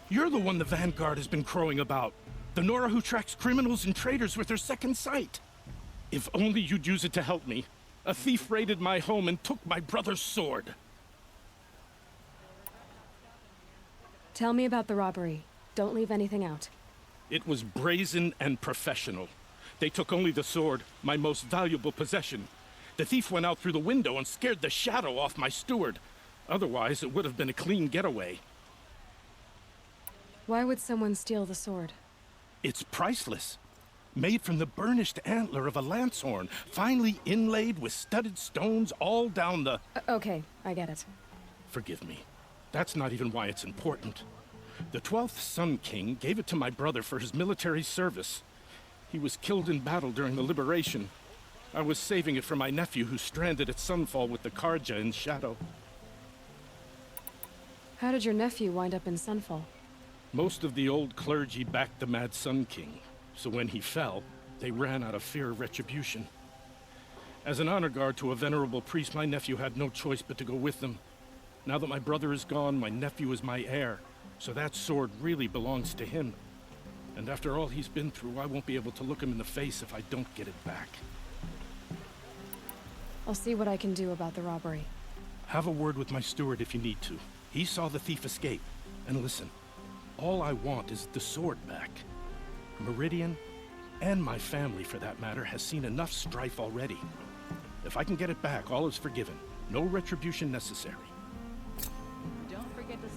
You're the one the Vanguard has been crowing about. The Nora who tracks criminals and traitors with her second sight. If only you'd use it to help me. A thief raided my home and took my brother's sword. Tell me about the robbery. Don't leave anything out. It was brazen and professional. They took only the sword, my most valuable possession. The thief went out through the window and scared the shadow off my steward. Otherwise, it would have been a clean getaway. Why would someone steal the sword? It's priceless. Made from the burnished antler of a lancehorn, finely inlaid with studded stones all down the... Okay, I get it. Forgive me. That's not even why it's important. The 12th Sun King gave it to my brother for his military service. He was killed in battle during the liberation. I was saving it for my nephew who's stranded at Sunfall with the Karja in Shadow. How did your nephew wind up in Sunfall? Most of the old clergy backed the Mad Sun King, so when he fell, they ran out of fear of retribution. As an honor guard to a venerable priest, my nephew had no choice but to go with them. Now that my brother is gone, my nephew is my heir, so that sword really belongs to him. And after all he's been through, I won't be able to look him in the face if I don't get it back. I'll see what I can do about the robbery. Have a word with my steward if you need to. He saw the thief escape. And listen, all I want is the sword back. Meridian, and my family for that matter, has seen enough strife already. If I can get it back, all is forgiven. No retribution necessary. Don't forget to...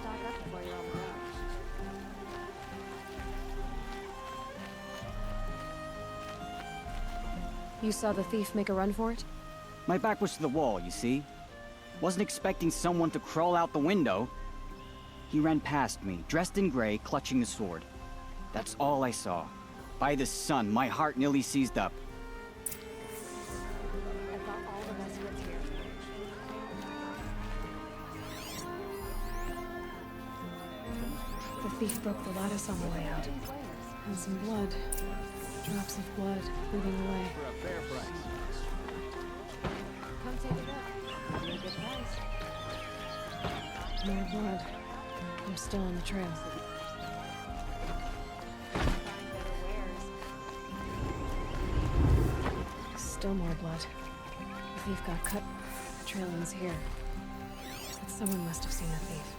stock up before you're on the road. You saw the thief make a run for it? My back was to the wall, you see? Wasn't expecting someone to crawl out the window. He ran past me, dressed in gray, clutching the sword. That's all I saw. By the sun, my heart nearly seized up. I've got all the best goods here. The thief broke the lattice on the way out. And some blood. Drops of blood moving away. For a fair price. Come take a look. Really good price. More blood. I'm still on the trail. Find better wares. Still more blood. The thief got cut. The trail ends here. But someone must have seen the thief.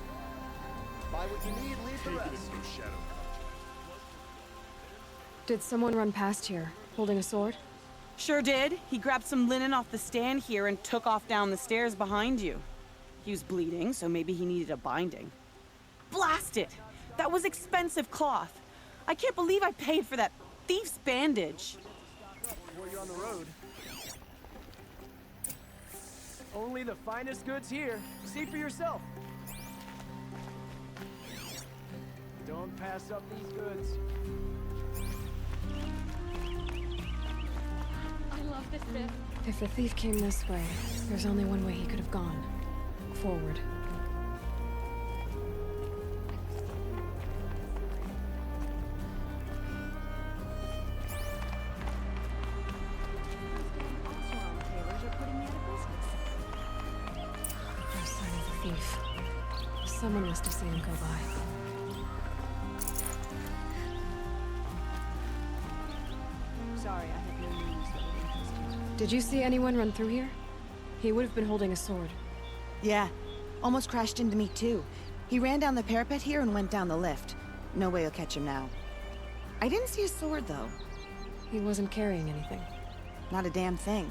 Buy what you need, leave the rest. Did someone run past here, holding a sword? Sure did. He grabbed some linen off the stand here and took off down the stairs behind you. He was bleeding, so maybe he needed a binding. Blast it! That was expensive cloth. I can't believe I paid for that thief's bandage. Before you're on the road. Only the finest goods here. See for yourself. Don't pass up these goods. I love this bit. If the thief came this way, there's only one way he could have gone. Forward. Tailors are putting me out of business. No sign of the thief. Someone must have seen him go by. Sorry, I have no news that would interest you. Did you see anyone run through here? He would have been holding a sword. Yeah, almost crashed into me too. He ran down the parapet here and went down the lift. No way you'll catch him now. I didn't see a sword though. He wasn't carrying anything. Not a damn thing.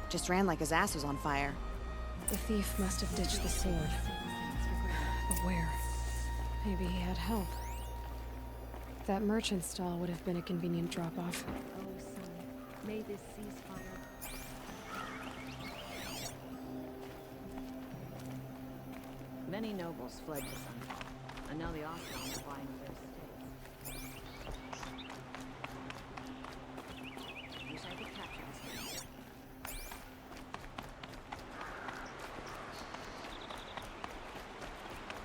Just ran like his ass was on fire. The thief must have ditched the sword. But where? Maybe he had help. That merchant stall would have been a convenient drop-off. Oh, son, may this ceasefire... Many nobles fled to Sunfall, and now the Osmonds are vying for their estates. Wish I could capture this man.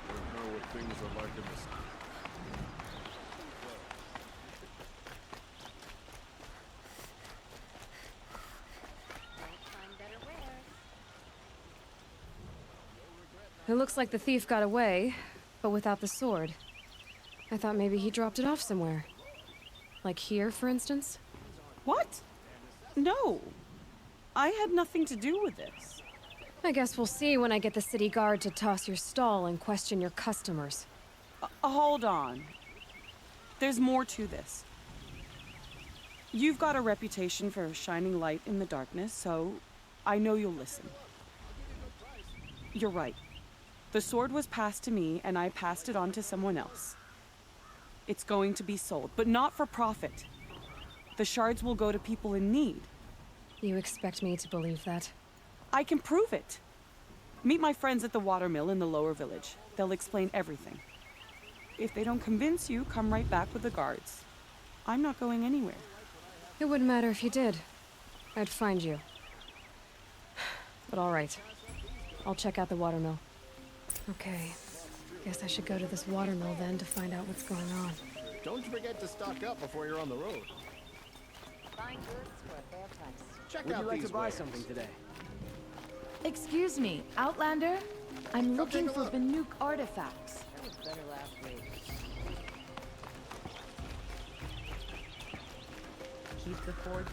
Don't know what things are like in this. Find better wares. It looks like the thief got away, but without the sword. I thought maybe he dropped it off somewhere. Like here, for instance? What? No. I had nothing to do with this. I guess we'll see when I get the city guard to toss your stall and question your customers. Hold on. There's more to this. You've got a reputation for shining light in the darkness, so I know you'll listen. You're right. The sword was passed to me, and I passed it on to someone else. It's going to be sold, but not for profit. The shards will go to people in need. You expect me to believe that? I can prove it. Meet my friends at the watermill in the lower village. They'll explain everything. If they don't convince you, come right back with the guards. I'm not going anywhere. It wouldn't matter if you did. I'd find you. But all right. I'll check out the watermill. Okay. Guess I should go to this watermill then to find out what's going on. Don't forget to stock up before you're on the road. Find goods for a fair price. Check Would out you like these to buy wares. something today? Excuse me, Outlander? I'm Come looking take a for look. Banuk artifacts. That was better last week. Keep the fort.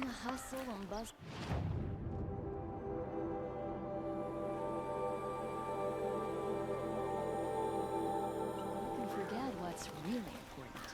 The hustle and bustle. You can forget what's really important.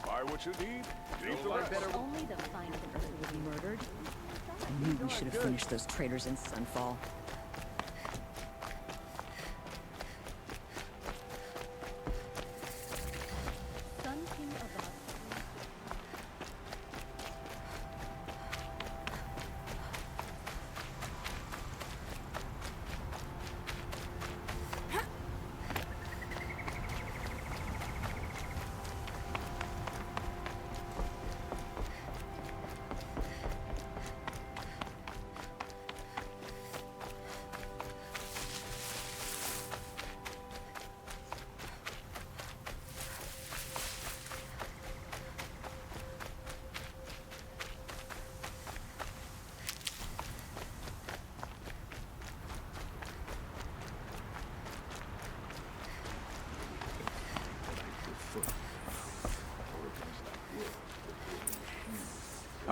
Buy what you need, leave the rest. Only the finest earth will be murdered. I knew we should have finished those traitors in Sunfall. Sun King of the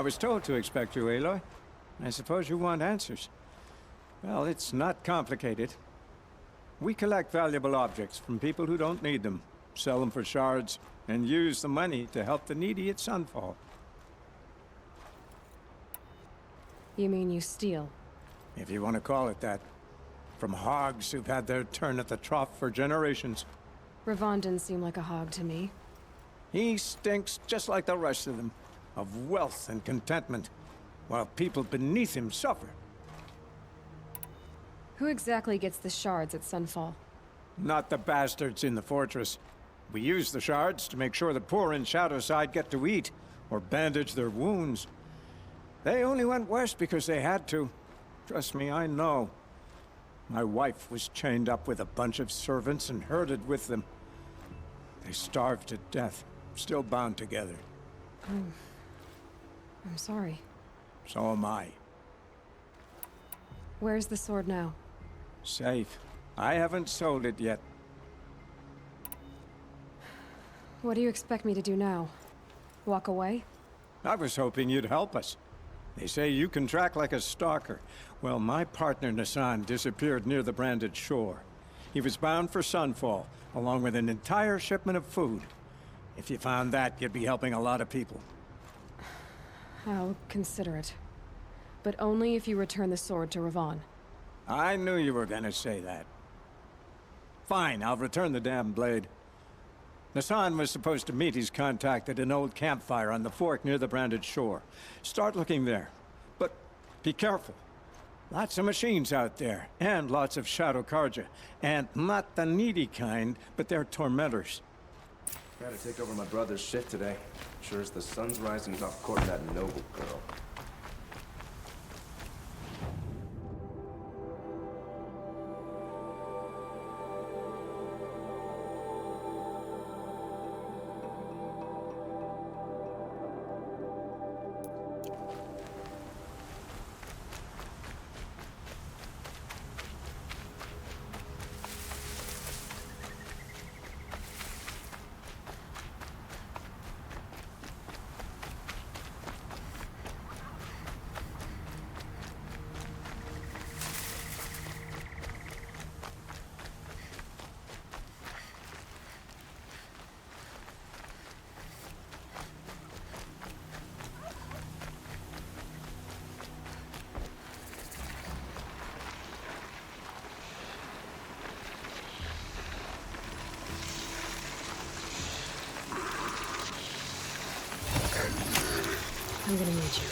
I was told to expect you, Aloy. I suppose you want answers. Well, it's not complicated. We collect valuable objects from people who don't need them, sell them for shards, and use the money to help the needy at Sunfall. You mean you steal? If you want to call it that. From hogs who've had their turn at the trough for generations. Ravon didn't seem like a hog to me. He stinks just like the rest of them, of wealth and contentment, while people beneath him suffer. Who exactly gets the shards at Sunfall? Not the bastards in the fortress. We use the shards to make sure the poor in Shadowside get to eat, or bandage their wounds. They only went west because they had to. Trust me, I know. My wife was chained up with a bunch of servants and herded with them. They starved to death, still bound together. I'm sorry. So am I. Where's the sword now? Safe. I haven't sold it yet. What do you expect me to do now? Walk away? I was hoping you'd help us. They say you can track like a stalker. Well, my partner Nassan disappeared near the branded shore. He was bound for Sunfall, along with an entire shipment of food. If you found that, you'd be helping a lot of people. I'll consider it. But only if you return the sword to Ravon. I knew you were gonna say that. Fine, I'll return the damn blade. Nassan was supposed to meet his contact at an old campfire on the fork near the branded shore. Start looking there. But be careful. Lots of machines out there, and lots of Shadow Karja. And not the needy kind, but they're tormentors. Gotta take over my brother's shift today. Sure as the sun's rising, he's off courting that noble girl. I'm gonna need you.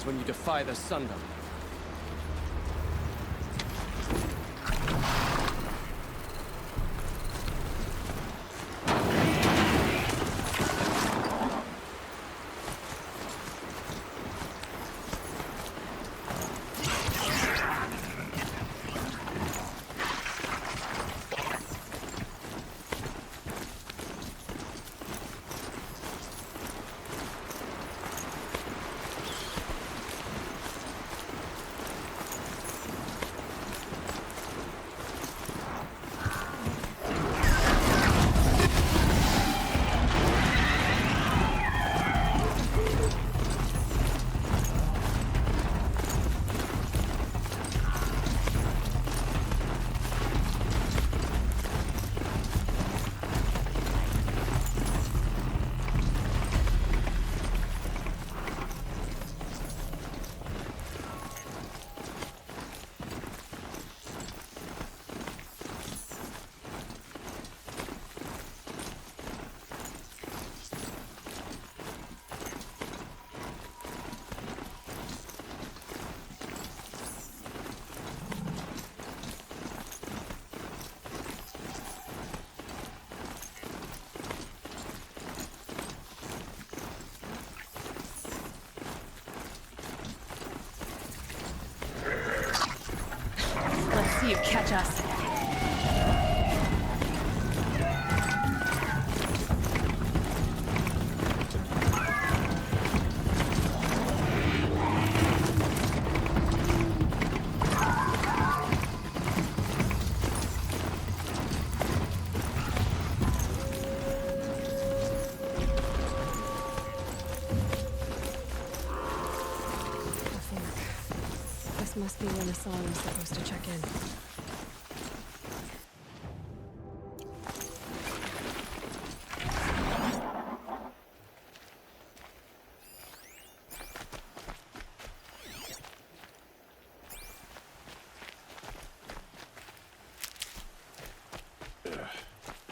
When you defy the Sundom. you catch us. This must be when Hassan was supposed to check in.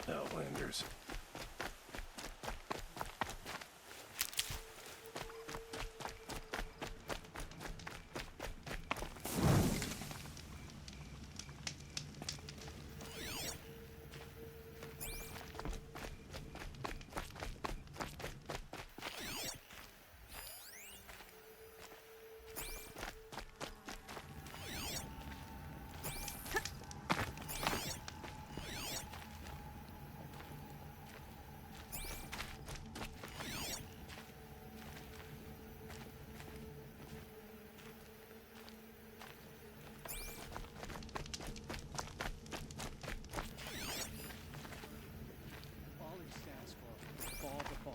Outlanders.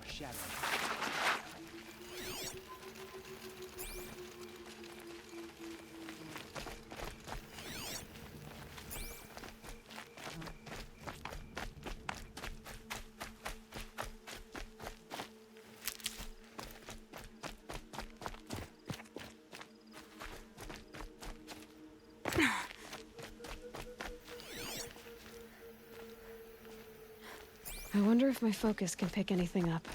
Shadow. I wonder if my focus can pick anything up.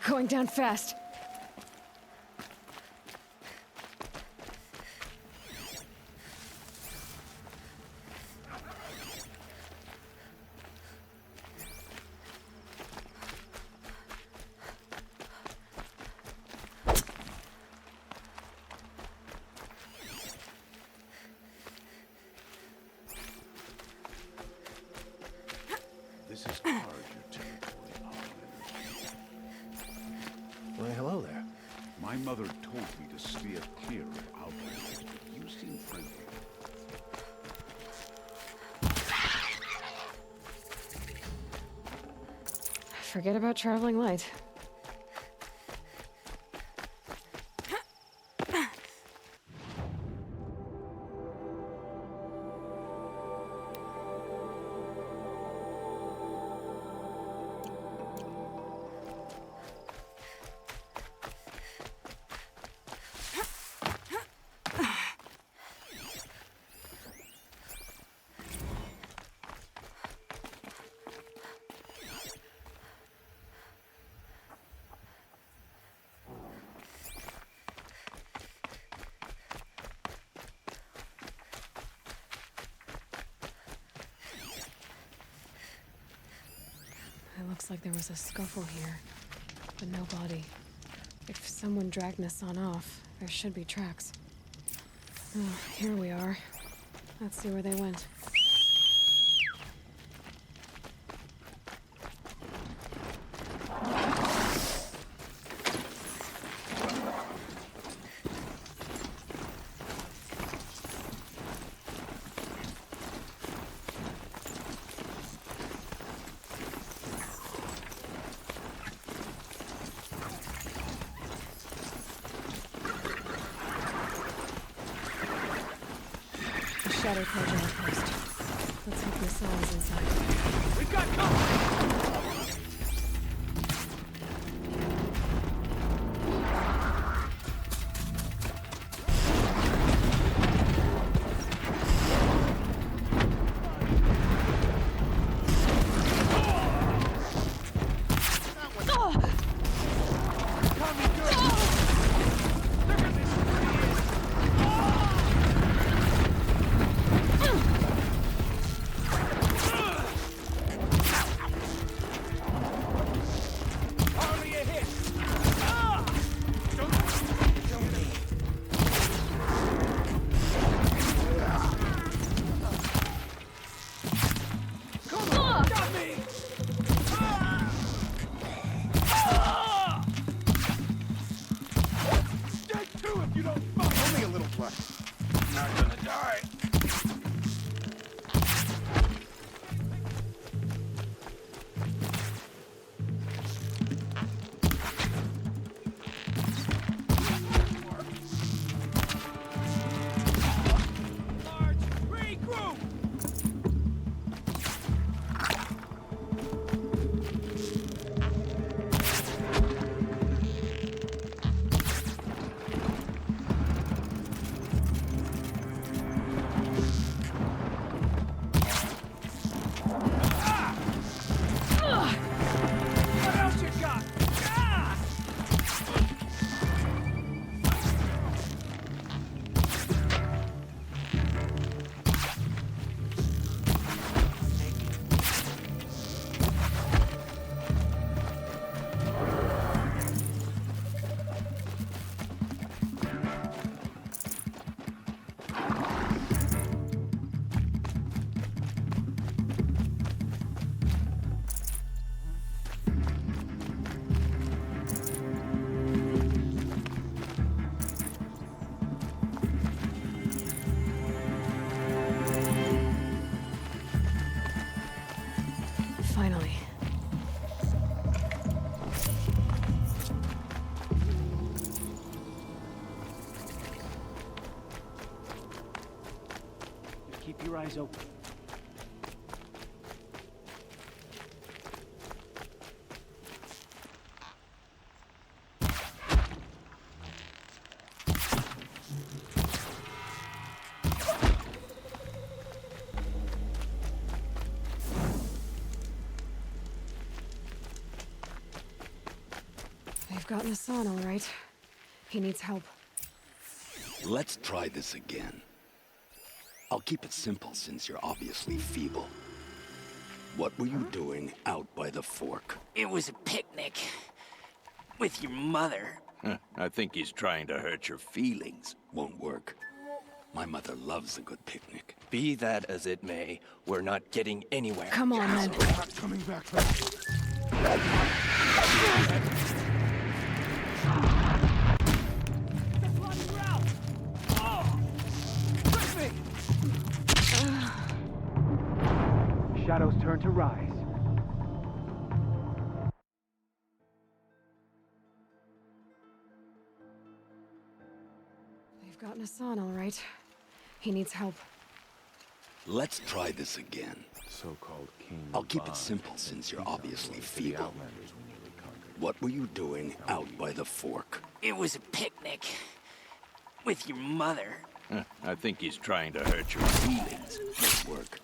Going down fast. This is Carja territory, Outlanders. Why, hello there. My mother told me to steer clear of Outlanders, but you seem friendly. Forget about traveling light. It looks like there was a scuffle here, but no body. If someone dragged Nassan off, there should be tracks. Oh, here we are. Let's see where they went. Shadow Carja outpost. Let's hope Nassan is inside. We've got company! what? Not gonna die. Finally. Just keep your eyes open. They've gotten Hassan, all right. He needs help. Let's try this again. I'll keep it simple since you're obviously feeble. What were you doing out by the fork? It was a picnic. With your mother. I think he's trying to hurt your feelings. Won't work. My mother loves a good picnic. Be that as it may, we're not getting anywhere. Come on, then. Not coming back. Shadows turn to rise. They've gotten Hassan, all right. He needs help. Let's try this again. So-called king. I'll keep it simple since you're obviously feeble. What were you doing out by the fork? It was a picnic. With your mother. I think he's trying to hurt your feelings. Won't work.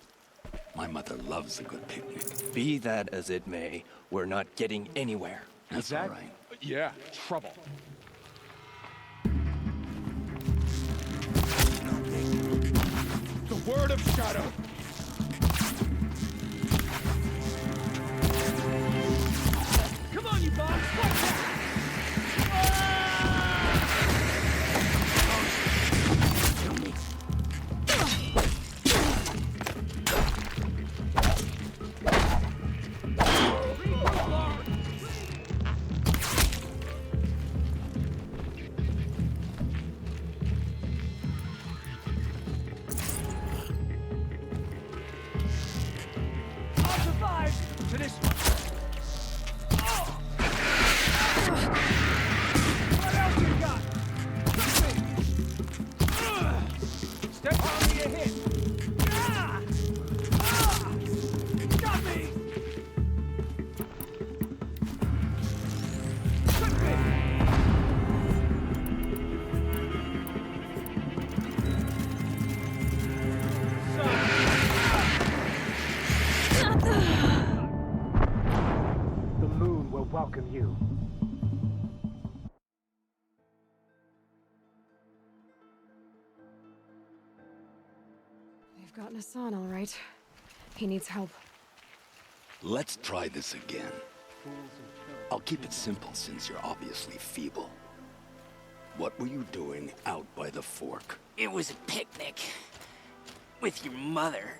My mother loves a good picnic. Be that as it may, we're not getting anywhere. That's all right. Yeah, trouble. The word of Shadow. Come on, you bombs! Fight back! Welcome you. They've gotten Hassan, all right. He needs help. Let's try this again. I'll keep it simple since you're obviously feeble. What were you doing out by the fork? It was a picnic. With your mother.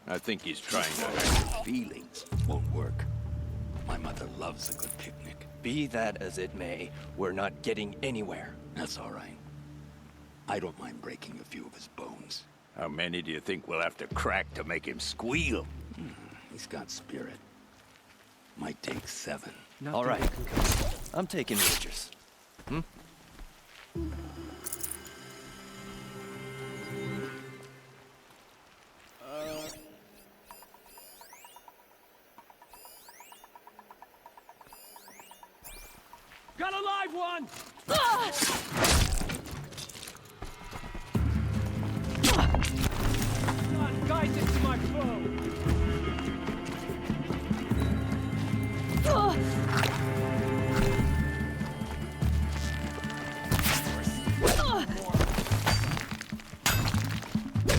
I think he's trying to hurt your feelings. Won't work. My mother loves a good picnic. Be that as it may, we're not getting anywhere. That's all right. I don't mind breaking a few of his bones. How many do you think we'll have to crack to make him squeal? He's got spirit. Might take 7. All right. I'm taking Rogers. Got a live one! God, guide it to my foe!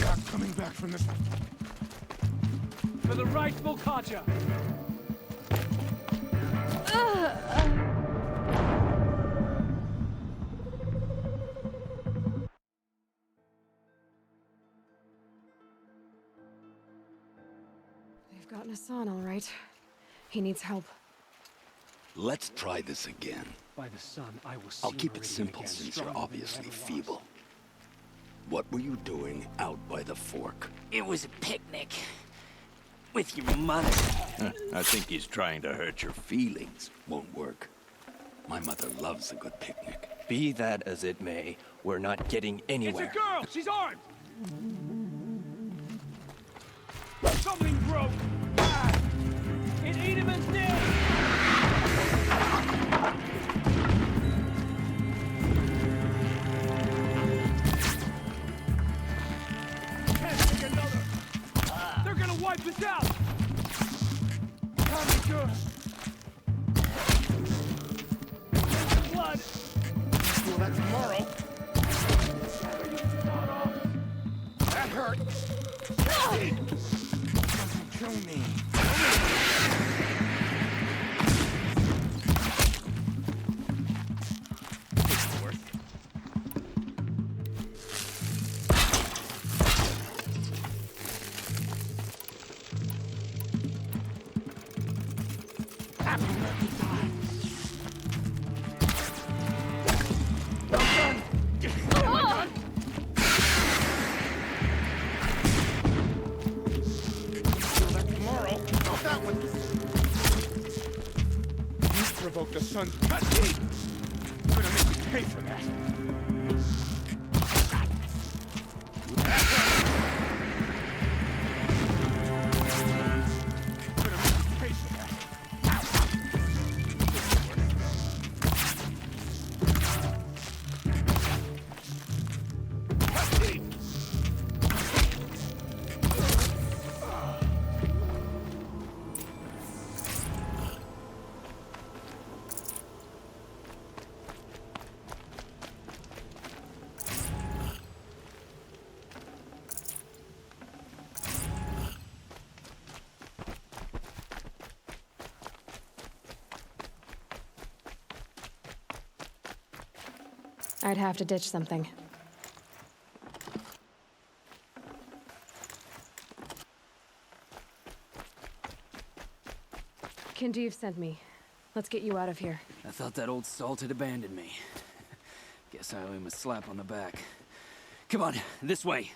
Not coming back from this. For the rightful Kaja! They've gotten Hassan, all right. He needs help. Let's try this again. By the sun, I will see I'll keep it Meridian simple again, since you're stronger than obviously ever was. feeble. What were you doing out by the fork? It was a picnic. With your mother. I think he's trying to hurt your feelings. Won't work. My mother loves a good picnic. Be that as it may, we're not getting anywhere. It's a girl! She's armed! Something broke! Ah! It ate him as dead! Can't take another! They're gonna wipe us out! Tommy good! Blood! Do that tomorrow. That hurt. Doesn't kill me. It's worth it. Happy not to die. That one. You provoked the sun's cut teeth. I'm gonna make you pay for that. I'm gonna make you pay for that. Cut teeth. I'd have to ditch something. Kindeev sent me. Let's get you out of here. I thought that old salt had abandoned me. Guess I owe him a slap on the back. Come on, this way.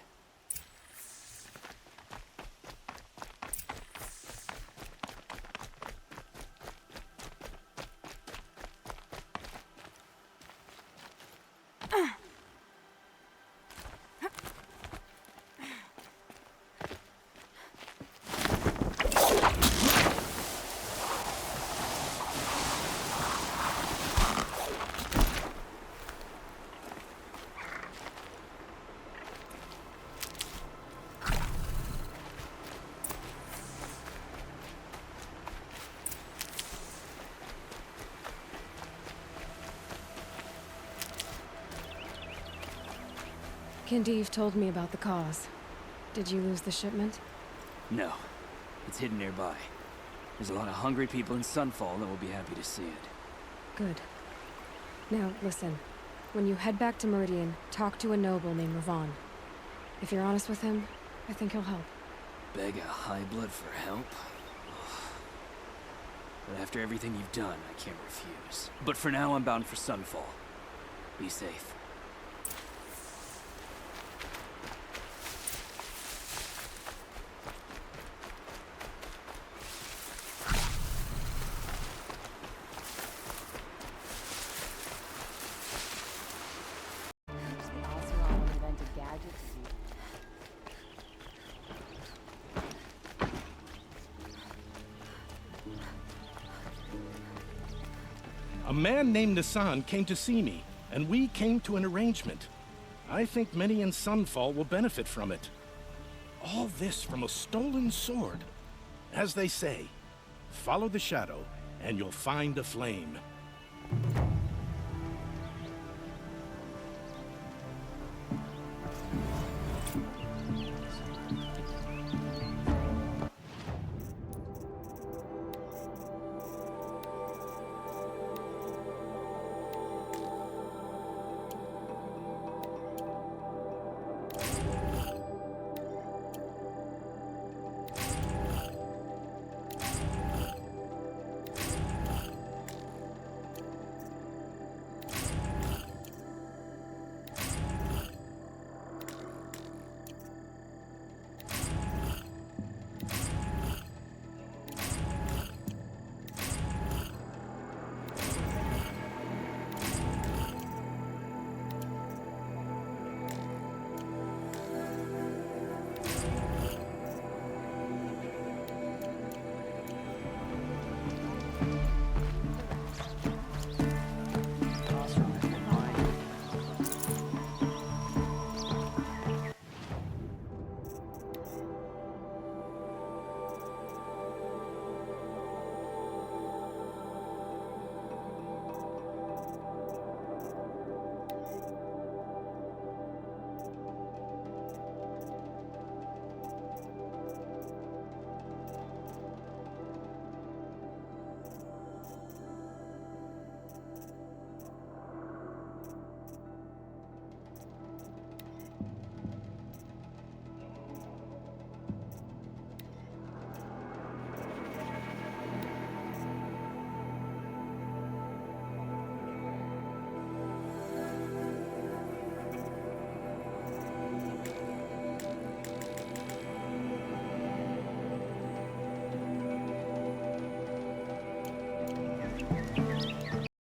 Kindeev told me about the cause. Did you lose the shipment? No. It's hidden nearby. There's a lot of hungry people in Sunfall that will be happy to see it. Good. Now, listen. When you head back to Meridian, talk to a noble named Ravan. If you're honest with him, I think he'll help. Beg a high blood for help? But after everything you've done, I can't refuse. But for now, I'm bound for Sunfall. Be safe. A man named Nissan came to see me, and we came to an arrangement. I think many in Sunfall will benefit from it. All this from a stolen sword. As they say, follow the shadow, and you'll find a flame.